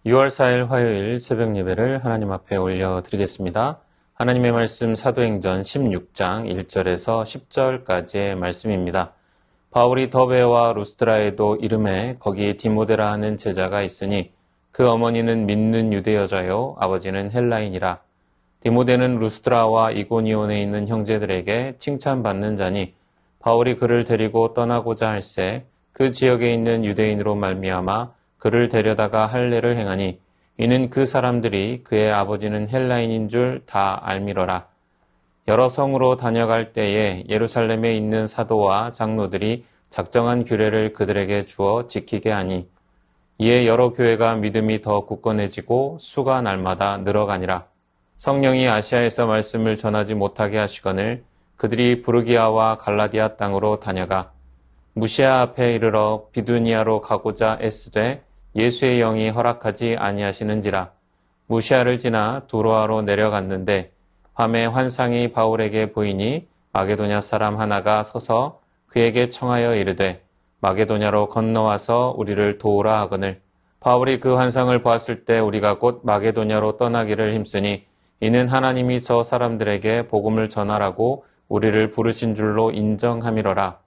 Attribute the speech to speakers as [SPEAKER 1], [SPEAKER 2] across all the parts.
[SPEAKER 1] 6월 4일 화요일 새벽 예배를 하나님 앞에 올려드리겠습니다. 하나님의 말씀 사도행전 16장 1절에서 10절까지의 말씀입니다. 바울이 더베와 루스드라에도 이름에 거기 디모데라 하는 제자가 있으니 그 어머니는 믿는 유대 여자요 아버지는 헬라인이라. 디모데는 루스드라와 이고니온에 있는 형제들에게 칭찬받는 자니 바울이 그를 데리고 떠나고자 할새 그 지역에 있는 유대인으로 말미암아 그를 데려다가 할례를 행하니 이는 그 사람들이 그의 아버지는 헬라인인 줄 다 알미러라. 여러 성으로 다녀갈 때에 예루살렘에 있는 사도와 장로들이 작정한 규례를 그들에게 주어 지키게 하니 이에 여러 교회가 믿음이 더 굳건해지고 수가 날마다 늘어가니라. 성령이 아시아에서 말씀을 전하지 못하게 하시거늘 그들이 부르기아와 갈라디아 땅으로 다녀가 무시아 앞에 이르러 비두니아로 가고자 애쓰되 예수의 영이 허락하지 아니하시는지라. 무시아를 지나 두로아로 내려갔는데 밤에 환상이 바울에게 보이니 마게도냐 사람 하나가 서서 그에게 청하여 이르되 마게도냐로 건너와서 우리를 도우라 하거늘 바울이 그 환상을 보았을 때 우리가 곧 마게도냐로 떠나기를 힘쓰니 이는 하나님이 저 사람들에게 복음을 전하라고 우리를 부르신 줄로 인정함이러라.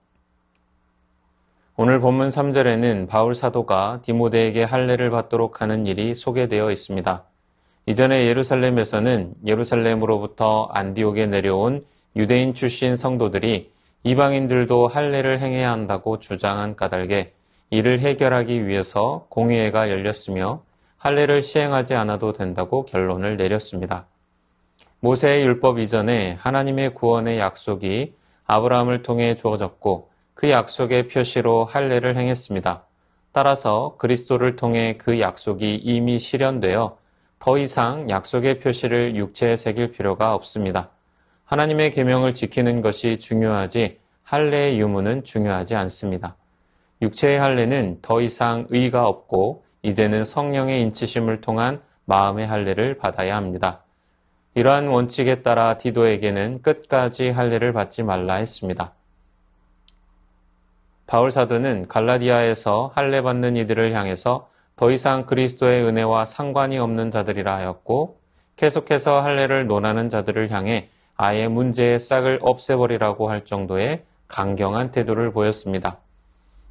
[SPEAKER 1] 오늘 본문 3절에는 바울 사도가 디모데에게 할례를 받도록 하는 일이 소개되어 있습니다. 이전에 예루살렘에서는 예루살렘으로부터 안디옥에 내려온 유대인 출신 성도들이 이방인들도 할례를 행해야 한다고 주장한 까닭에 이를 해결하기 위해서 공의회가 열렸으며 할례를 시행하지 않아도 된다고 결론을 내렸습니다. 모세의 율법 이전에 하나님의 구원의 약속이 아브라함을 통해 주어졌고 그 약속의 표시로 할례를 행했습니다. 따라서 그리스도를 통해 그 약속이 이미 실현되어 더 이상 약속의 표시를 육체에 새길 필요가 없습니다. 하나님의 계명을 지키는 것이 중요하지 할례의 유무는 중요하지 않습니다. 육체의 할례는 더 이상 의가 없고 이제는 성령의 인치심을 통한 마음의 할례를 받아야 합니다. 이러한 원칙에 따라 디도에게는 끝까지 할례를 받지 말라 했습니다. 바울 사도는 갈라디아에서 할례 받는 이들을 향해서 더 이상 그리스도의 은혜와 상관이 없는 자들이라 하였고 계속해서 할례를 논하는 자들을 향해 아예 문제의 싹을 없애버리라고 할 정도의 강경한 태도를 보였습니다.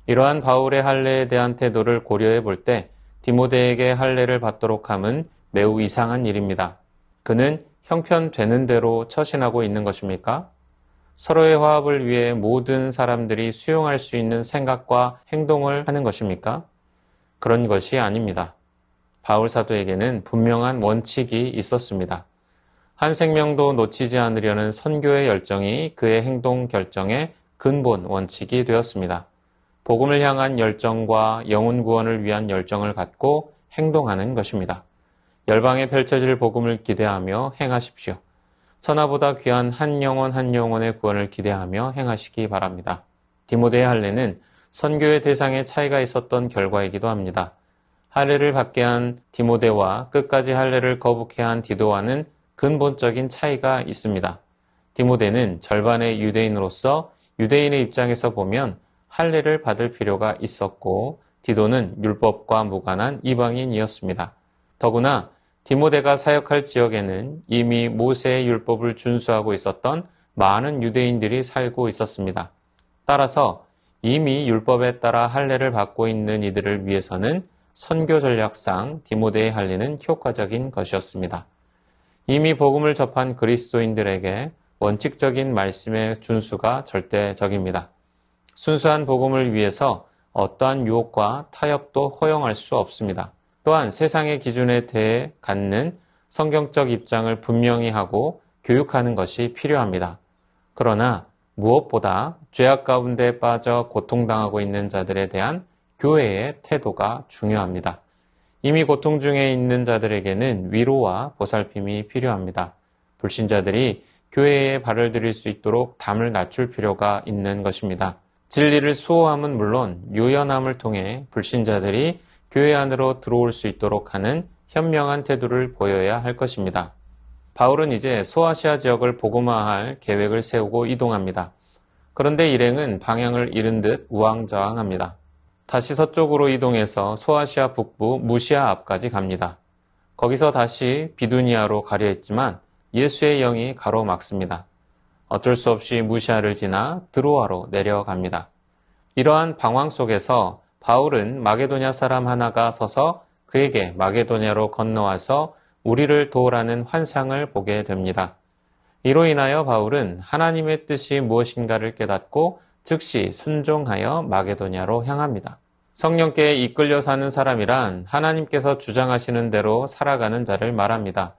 [SPEAKER 1] 이러한 바울의 할례에 대한 태도를 고려해 볼 때 디모데에게 할례를 받도록 함은 매우 이상한 일입니다. 그는 형편되는 대로 처신하고 있는 것입니까? 서로의 화합을 위해 모든 사람들이 수용할 수 있는 생각과 행동을 하는 것입니까? 그런 것이 아닙니다. 바울 사도에게는 분명한 원칙이 있었습니다. 한 생명도 놓치지 않으려는 선교의 열정이 그의 행동 결정의 근본 원칙이 되었습니다. 복음을 향한 열정과 영혼 구원을 위한 열정을 갖고 행동하는 것입니다. 열방에 펼쳐질 복음을 기대하며 행하십시오. 천하보다 귀한 한 영혼의 구원을 기대하며 행하시기 바랍니다. 디모데의 할례는 선교의 대상에 차이가 있었던 결과이기도 합니다. 할례를 받게 한 디모데와 끝까지 할례를 거부케 한 디도와는 근본적인 차이가 있습니다. 디모데는 절반의 유대인으로서 유대인의 입장에서 보면 할례를 받을 필요가 있었고 디도는 율법과 무관한 이방인이었습니다. 더구나 디모데가 사역할 지역에는 이미 모세의 율법을 준수하고 있었던 많은 유대인들이 살고 있었습니다. 따라서 이미 율법에 따라 할례를 받고 있는 이들을 위해서는 선교 전략상 디모데의 할례는 효과적인 것이었습니다. 이미 복음을 접한 그리스도인들에게 원칙적인 말씀의 준수가 절대적입니다. 순수한 복음을 위해서 어떠한 유혹과 타협도 허용할 수 없습니다. 또한 세상의 기준에 대해 갖는 성경적 입장을 분명히 하고 교육하는 것이 필요합니다. 그러나 무엇보다 죄악 가운데 빠져 고통당하고 있는 자들에 대한 교회의 태도가 중요합니다. 이미 고통 중에 있는 자들에게는 위로와 보살핌이 필요합니다. 불신자들이 교회에 발을 들일 수 있도록 담을 낮출 필요가 있는 것입니다. 진리를 수호함은 물론 유연함을 통해 불신자들이 교회 안으로 들어올 수 있도록 하는 현명한 태도를 보여야 할 것입니다. 바울은 이제 소아시아 지역을 복음화할 계획을 세우고 이동합니다. 그런데 일행은 방향을 잃은 듯 우왕좌왕합니다. 다시 서쪽으로 이동해서 소아시아 북부 무시아 앞까지 갑니다. 거기서 다시 비두니아로 가려 했지만 예수의 영이 가로막습니다. 어쩔 수 없이 무시아를 지나 드로아로 내려갑니다. 이러한 방황 속에서 바울은 마게도냐 사람 하나가 서서 그에게 마게도냐로 건너와서 우리를 도우라는 환상을 보게 됩니다. 이로 인하여 바울은 하나님의 뜻이 무엇인가를 깨닫고 즉시 순종하여 마게도냐로 향합니다. 성령께 이끌려 사는 사람이란 하나님께서 주장하시는 대로 살아가는 자를 말합니다.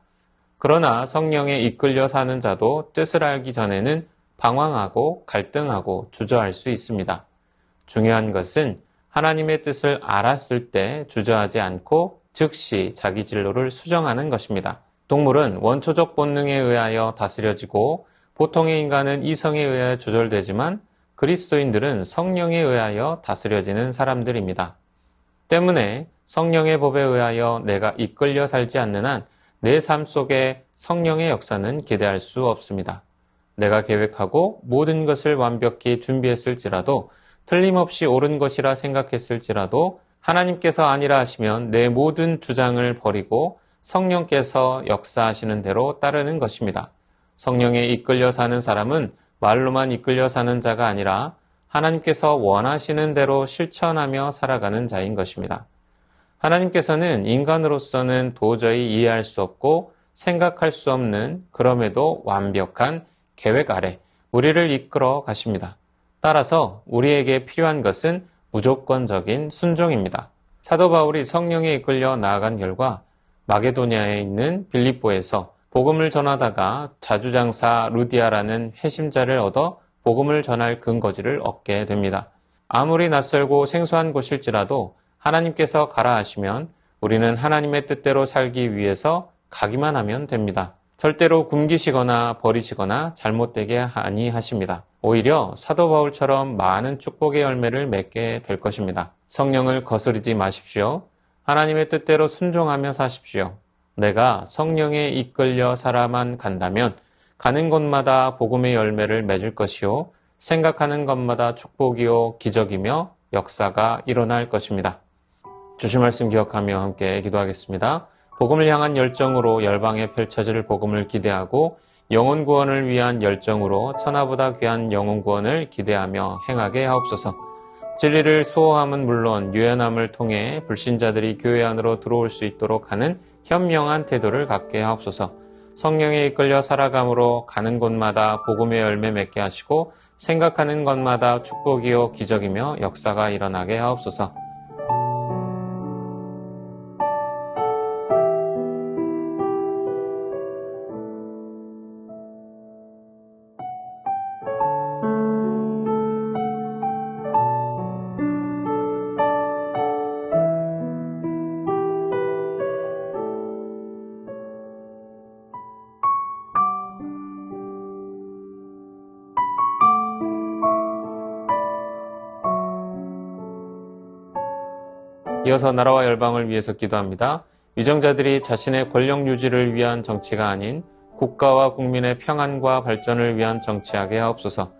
[SPEAKER 1] 그러나 성령에 이끌려 사는 자도 뜻을 알기 전에는 방황하고 갈등하고 주저할 수 있습니다. 중요한 것은 하나님의 뜻을 알았을 때 주저하지 않고 즉시 자기 진로를 수정하는 것입니다. 동물은 원초적 본능에 의하여 다스려지고 보통의 인간은 이성에 의하여 조절되지만 그리스도인들은 성령에 의하여 다스려지는 사람들입니다. 때문에 성령의 법에 의하여 내가 이끌려 살지 않는 한 내 삶 속에 성령의 역사는 기대할 수 없습니다. 내가 계획하고 모든 것을 완벽히 준비했을지라도 틀림없이 옳은 것이라 생각했을지라도 하나님께서 아니라 하시면 내 모든 주장을 버리고 성령께서 역사하시는 대로 따르는 것입니다. 성령에 이끌려 사는 사람은 말로만 이끌려 사는 자가 아니라 하나님께서 원하시는 대로 실천하며 살아가는 자인 것입니다. 하나님께서는 인간으로서는 도저히 이해할 수 없고 생각할 수 없는 그럼에도 완벽한 계획 아래 우리를 이끌어 가십니다. 따라서 우리에게 필요한 것은 무조건적인 순종입니다. 사도 바울이 성령에 이끌려 나아간 결과 마게도냐에 있는 빌립보에서 복음을 전하다가 자주장사 루디아라는 회심자를 얻어 복음을 전할 근거지를 얻게 됩니다. 아무리 낯설고 생소한 곳일지라도 하나님께서 가라 하시면 우리는 하나님의 뜻대로 살기 위해서 가기만 하면 됩니다. 절대로 굶기시거나 버리시거나 잘못되게 아니하십니다. 오히려 사도 바울처럼 많은 축복의 열매를 맺게 될 것입니다. 성령을 거스르지 마십시오. 하나님의 뜻대로 순종하며 사십시오. 내가 성령에 이끌려 살아만 간다면 가는 곳마다 복음의 열매를 맺을 것이요 생각하는 것마다 축복이요 기적이며 역사가 일어날 것입니다. 주신 말씀 기억하며 함께 기도하겠습니다. 복음을 향한 열정으로 열방에 펼쳐질 복음을 기대하고 영혼 구원을 위한 열정으로 천하보다 귀한 영혼 구원을 기대하며 행하게 하옵소서. 진리를 수호함은 물론 유연함을 통해 불신자들이 교회 안으로 들어올 수 있도록 하는 현명한 태도를 갖게 하옵소서. 성령에 이끌려 살아감으로 가는 곳마다 복음의 열매 맺게 하시고 생각하는 것마다 축복이요 기적이며 역사가 일어나게 하옵소서. 이어서 나라와 열방을 위해서 기도합니다. 위정자들이 자신의 권력 유지를 위한 정치가 아닌 국가와 국민의 평안과 발전을 위한 정치하게 하옵소서.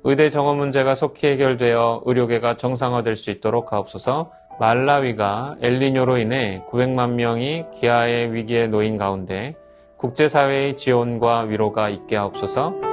[SPEAKER 1] 의대 정원 문제가 속히 해결되어 의료계가 정상화될 수 있도록 하옵소서. 말라위가 엘니뇨로 인해 900만 명이 기아의 위기에 놓인 가운데 국제사회의 지원과 위로가 있게 하옵소서.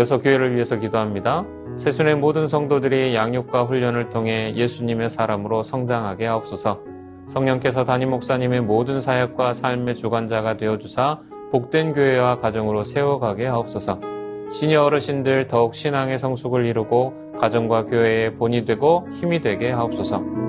[SPEAKER 1] 이어서 교회를 위해서 기도합니다. 새순의 모든 성도들이 양육과 훈련을 통해 예수님의 사람으로 성장하게 하옵소서. 성령께서 담임 목사님의 모든 사역과 삶의 주관자가 되어주사 복된 교회와 가정으로 세워가게 하옵소서. 시니어 어르신들 더욱 신앙의 성숙을 이루고 가정과 교회의 본이 되고 힘이 되게 하옵소서.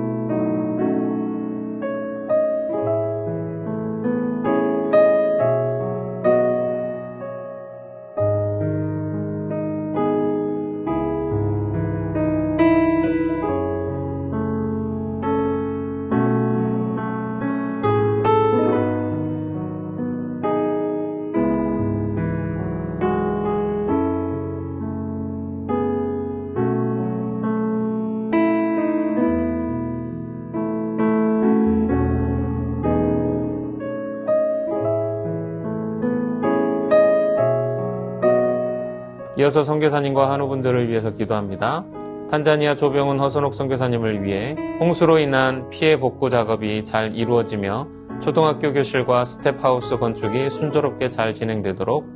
[SPEAKER 1] 이어서 선교사님과 한우분들을 위해서 기도합니다. 탄자니아 조병훈 허선옥 선교사님을 위해 홍수로 인한 피해 복구 작업이 잘 이루어지며 초등학교 교실과 스텝하우스 건축이 순조롭게 잘 진행되도록,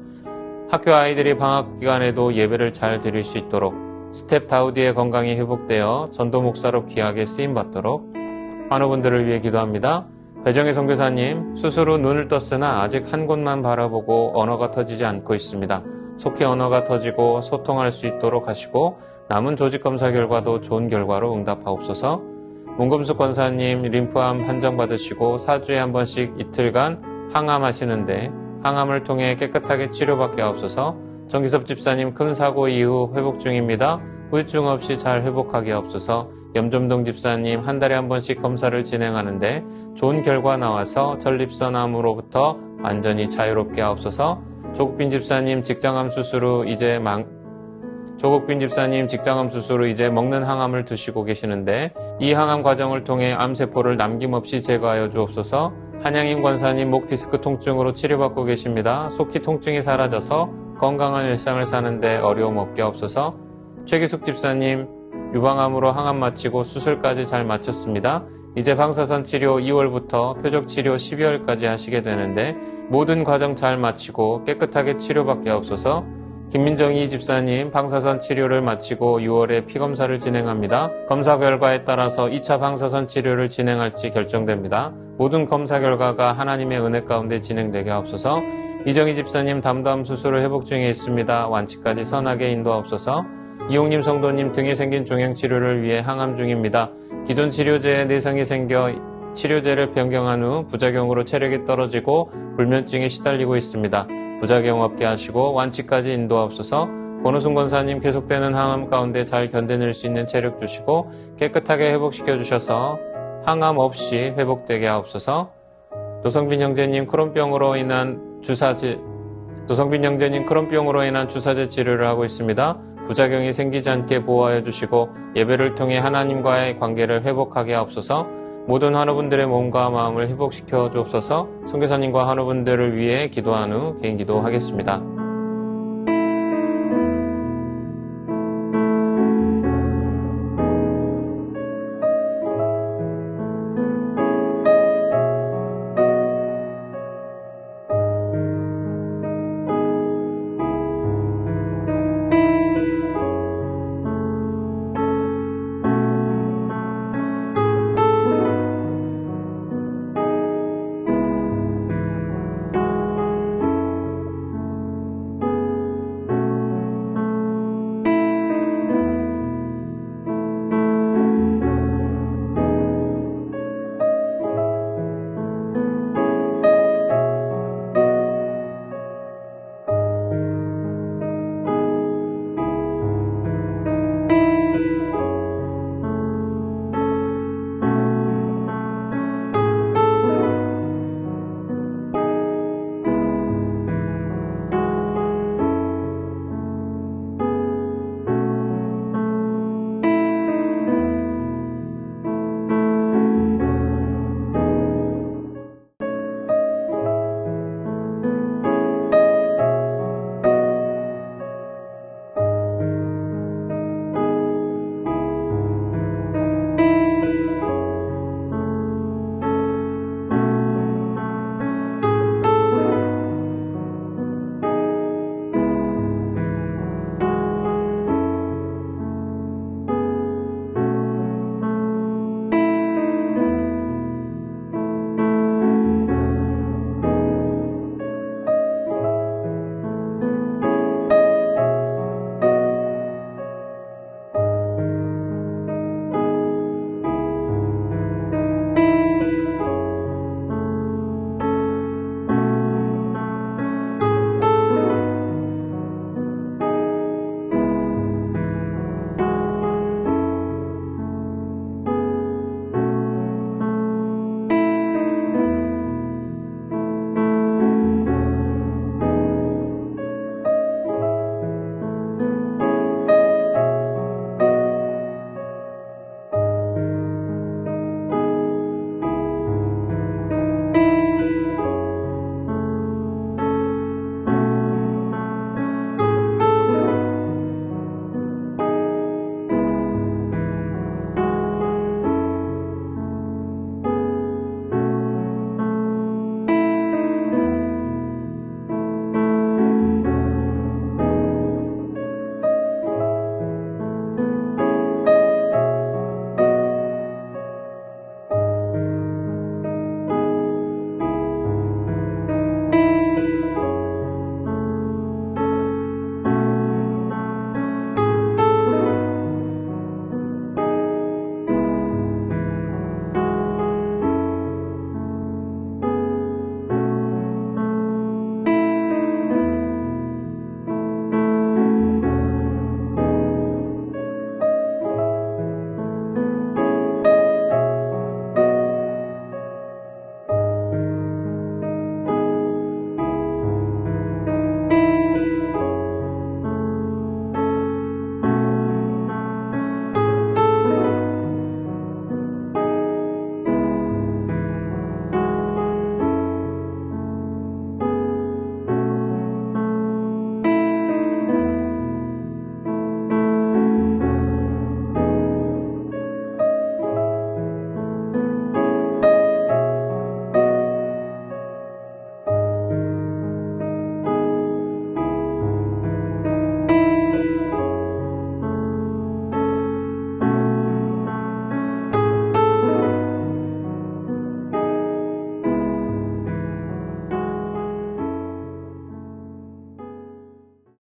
[SPEAKER 1] 학교 아이들이 방학 기간에도 예배를 잘 드릴 수 있도록, 스텝 다우디의 건강이 회복되어 전도 목사로 귀하게 쓰임받도록 한우분들을 위해 기도합니다. 배정희 선교사님, 수술 후 눈을 떴으나 아직 한 곳만 바라보고 언어가 터지지 않고 있습니다. 속히 언어가 터지고 소통할 수 있도록 하시고 남은 조직 검사 결과도 좋은 결과로 응답하옵소서. 문금숙 권사님, 림프암 판정받으시고 4주에 한 번씩 이틀간 항암하시는데 항암을 통해 깨끗하게 치료받게 하옵소서. 정기섭 집사님, 큰 사고 이후 회복 중입니다. 후유증 없이 잘 회복하게 하옵소서. 염점동 집사님, 한 달에 한 번씩 검사를 진행하는데 좋은 결과 나와서 전립선암으로부터 완전히 자유롭게 하옵소서. 조국빈 집사님, 직장암 수술 후 이제 먹는 항암을 드시고 계시는데 이 항암 과정을 통해 암세포를 남김없이 제거하여 주옵소서. 한양임 권사님, 목 디스크 통증으로 치료받고 계십니다. 속히 통증이 사라져서 건강한 일상을 사는데 어려움 없게 하옵소서. 최기숙 집사님, 유방암으로 항암 마치고 수술까지 잘 마쳤습니다. 이제 방사선 치료 2월부터 표적 치료 12월까지 하시게 되는데 모든 과정 잘 마치고 깨끗하게 치료받게 하옵소서. 김민정희 집사님, 방사선 치료를 마치고 6월에 피검사를 진행합니다. 검사 결과에 따라서 2차 방사선 치료를 진행할지 결정됩니다. 모든 검사 결과가 하나님의 은혜 가운데 진행되게 하옵소서. 이정희 집사님, 담담 수술을 회복 중에 있습니다. 완치까지 선하게 인도하옵소서. 이용님 성도님, 등에 생긴 종양 치료를 위해 항암 중입니다. 기존 치료제에 내성이 생겨 치료제를 변경한 후 부작용으로 체력이 떨어지고 불면증에 시달리고 있습니다. 부작용 없게 하시고 완치까지 인도하옵소서. 권우순 권사님, 계속되는 항암 가운데 잘 견뎌낼 수 있는 체력 주시고 깨끗하게 회복시켜 주셔서 항암 없이 회복되게 하옵소서. 노성빈 형제님, 크론병으로 인한 주사제 치료를 하고 있습니다. 부작용이 생기지 않게 보호하여 주시고 예배를 통해 하나님과의 관계를 회복하게 하옵소서. 모든 한우분들의 몸과 마음을 회복시켜 주옵소서. 선교사님과 한우분들을 위해 기도한 후 개인 기도하겠습니다.